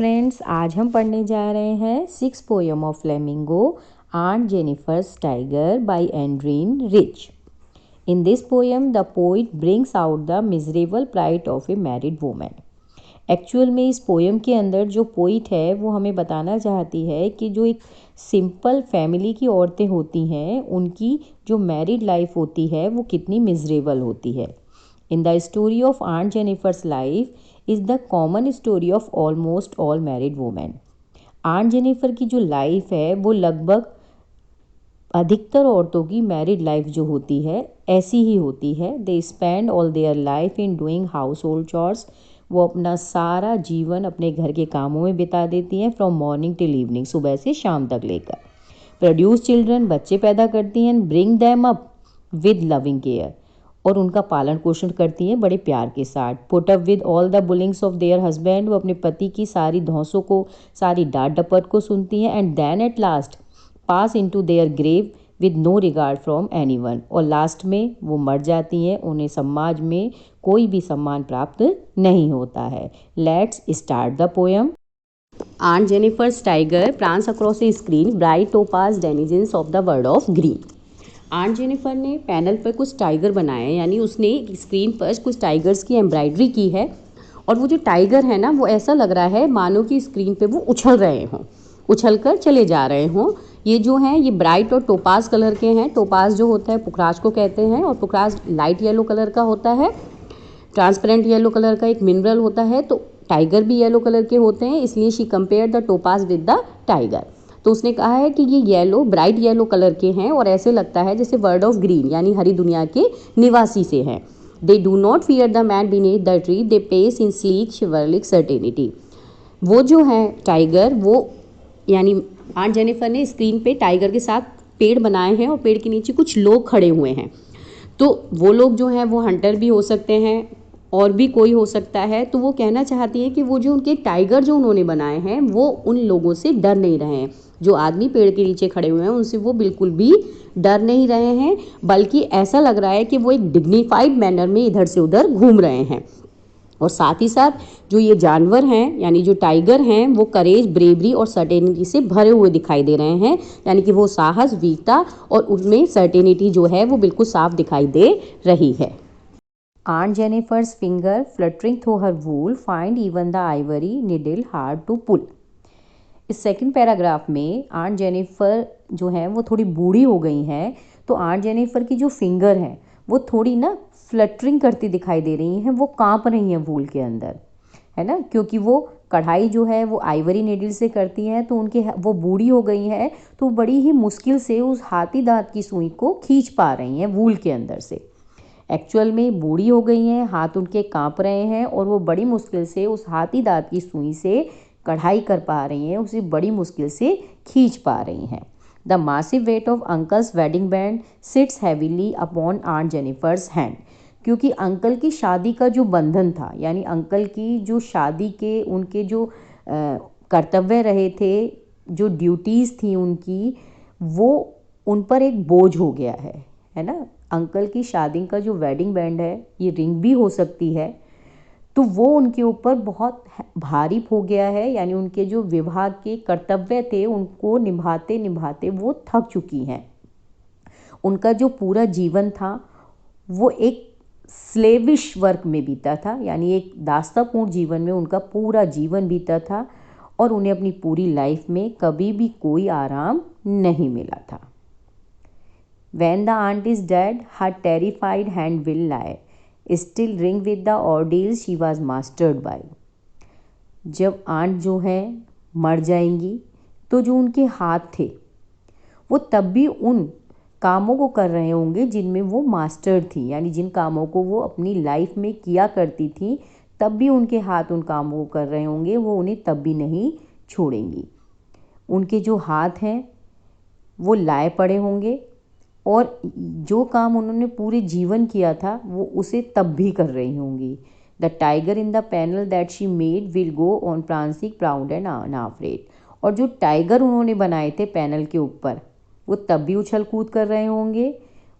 Friends, आज हम पढ़ने जा रहे हैं 6 poem of Flamingo Aunt Jennifer's Tiger by Adrienne Rich. In this poem, the poet brings out the miserable plight of a married woman. Actual में इस poem के अंदर जो पोइट है वो हमें बताना चाहती है कि जो एक सिंपल फैमिली की औरतें होती हैं उनकी जो मैरिड लाइफ होती है वो कितनी मिजरेबल होती है। In the story of Aunt Jennifer's life is the common story of almost all married women. Aunt Jennifer की जो लाइफ है वो लगभग अधिकतर औरतों की मैरिड लाइफ जो होती है ऐसी ही होती है। They spend all their life in doing household chores. वो अपना सारा जीवन अपने घर के कामों में बिता देती हैं, फ्रॉम मॉर्निंग टिल इवनिंग, सुबह से शाम तक लेकर। प्रोड्यूस चिल्ड्रन, बच्चे पैदा करती हैं, bring them up with loving care, और उनका पालन पोषण करती हैं बड़े प्यार के साथ। Put up with all the bullings of their husband, वो अपने पति की सारी धौंसों को, सारी डांट डपट को सुनती हैं। And then at last pass into their grave with no regard from anyone, और लास्ट में वो मर जाती हैं, उन्हें समाज में कोई भी सम्मान प्राप्त नहीं होता है। Let's start the poem. Aunt Jennifer's tiger prance across a screen, bright topaz denizens of the world of green. Aunt Jennifer ने पैनल पर कुछ टाइगर बनाए, यानी उसने स्क्रीन पर कुछ टाइगर्स की एम्ब्रॉयडरी की है, और वो जो टाइगर है ना वो ऐसा लग रहा है मानो कि स्क्रीन पे वो उछल रहे हों, उछल कर चले जा रहे हों। ये जो हैं ये ब्राइट और टोपाज कलर के हैं। टोपाज जो होता है पुखराज को कहते हैं, और पुखराज लाइट येलो कलर का होता है, ट्रांसपेरेंट येलो कलर का एक मिनरल होता है। तो टाइगर भी येलो कलर के होते हैं, इसलिए she compare the topaz with the tiger. तो उसने कहा है कि ये येलो, ब्राइट येलो कलर के हैं और ऐसे लगता है जैसे वर्ल्ड ऑफ ग्रीन यानी हरी दुनिया के निवासी से हैं। They do not fear the man beneath the tree, they pace in sleek chivalric certainty. वो जो है टाइगर, वो यानी आंट जेनिफर ने स्क्रीन पे टाइगर के साथ पेड़ बनाए हैं और पेड़ के नीचे कुछ लोग खड़े हुए हैं। तो वो लोग जो हैं वो हंटर भी हो सकते हैं और भी कोई हो सकता है। तो वो कहना चाहती है कि वो जो उनके टाइगर जो उन्होंने बनाए हैं वो उन लोगों से डर नहीं रहे हैं। जो आदमी पेड़ के नीचे खड़े हुए हैं उनसे वो बिल्कुल भी डर नहीं रहे हैं, बल्कि ऐसा लग रहा है कि वो एक डिग्निफाइड मैनर में इधर से उधर घूम रहे हैं। और साथ ही साथ जो ये जानवर हैं यानी जो टाइगर हैं वो करेज, ब्रेवरी और सर्टेनिटी से भरे हुए दिखाई दे रहे हैं, यानी कि वो साहस, वीरता और उनमें सर्टेनिटी जो है वो बिल्कुल साफ दिखाई दे रही है। Aunt Jennifer's finger fluttering through her wool find even the ivory needle hard to pull. इस सेकंड पैराग्राफ में आंट जेनिफर जो है वो थोड़ी बूढ़ी हो गई हैं, तो आंट जेनिफर की जो फिंगर हैं वो थोड़ी ना फ्लटरिंग करती दिखाई दे रही हैं, वो कांप रही हैं वूल के अंदर, है ना, क्योंकि वो कढ़ाई जो है वो आइवरी नीडल से करती हैं। तो उनके वो बूढ़ी हो गई हैं तो बड़ी ही मुश्किल से उस हाथी दांत की सुई को खींच पा रही हैं वूल के अंदर से। एक्चुअल में बूढ़ी हो गई हैं, हाथ उनके कांप रहे हैं और वो बड़ी मुश्किल से उस हाथी दांत की सुई से कढ़ाई कर पा रही हैं, उसे बड़ी मुश्किल से खींच पा रही हैं। The massive weight of uncle's wedding band sits heavily upon Aunt Jennifer's hand, क्योंकि अंकल की शादी का जो बंधन था, यानी अंकल की जो शादी के उनके जो कर्तव्य रहे थे, जो ड्यूटीज़ थी उनकी, वो उन पर एक बोझ हो गया है ना। अंकल की शादी का जो वेडिंग बैंड है, ये रिंग भी हो सकती है, तो वो उनके ऊपर बहुत भारी हो गया है, यानी उनके जो विवाह के कर्तव्य थे उनको निभाते निभाते वो थक चुकी हैं। उनका जो पूरा जीवन था वो एक स्लेविश वर्क में बीता था, यानी एक दास्तापूर्ण जीवन में उनका पूरा जीवन बीता था और उन्हें अपनी पूरी लाइफ में कभी भी कोई आराम नहीं मिला था। When the aunt is dead, her terrified hand will lie, still ring with the ordeals she was mastered by. जब आंट जो है मर जाएंगी तो जो उनके हाथ थे वो तब भी उन कामों को कर रहे होंगे जिनमें वो मास्टर थी, यानी जिन कामों को वो अपनी लाइफ में किया करती थी, तब भी उनके हाथ उन कामों को कर रहे होंगे, वो उन्हें तब भी नहीं छोड़ेंगी। उनके जो हाथ हैं वो लाए पड़े होंगे और जो काम उन्होंने पूरे जीवन किया था वो उसे तब भी कर रही होंगी। The tiger in the panel that she made will go on prancing proud and unafraid, और जो टाइगर उन्होंने बनाए थे पैनल के ऊपर वो तब भी उछल कूद कर रहे होंगे,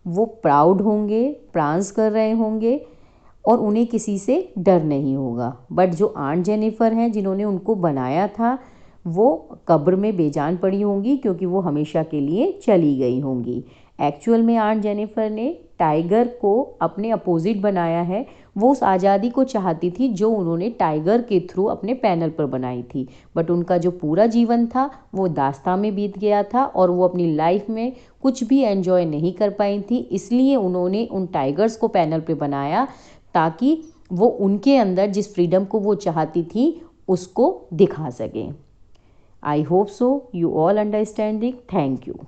वो प्राउड होंगे, प्रांस कर रहे होंगे और उन्हें किसी से डर नहीं होगा। बट जो आंट जेनिफर हैं जिन्होंने उनको बनाया था, वो कब्र में बेजान पड़ी होंगी क्योंकि वो हमेशा के लिए चली गई होंगी। एक्चुअल में आंट जेनिफर ने टाइगर को अपने अपोजिट बनाया है। वो उस आज़ादी को चाहती थी जो उन्होंने टाइगर के थ्रू अपने पैनल पर बनाई थी। बट उनका जो पूरा जीवन था वो दास्तां में बीत गया था और वो अपनी लाइफ में कुछ भी एंजॉय नहीं कर पाई थी। इसलिए उन्होंने उन टाइगर्स को पैनल पे बनाया ताकि वो उनके अंदर जिस फ्रीडम को वो चाहती थी उसको दिखा सकें। I hope so. You all understanding. Thank you.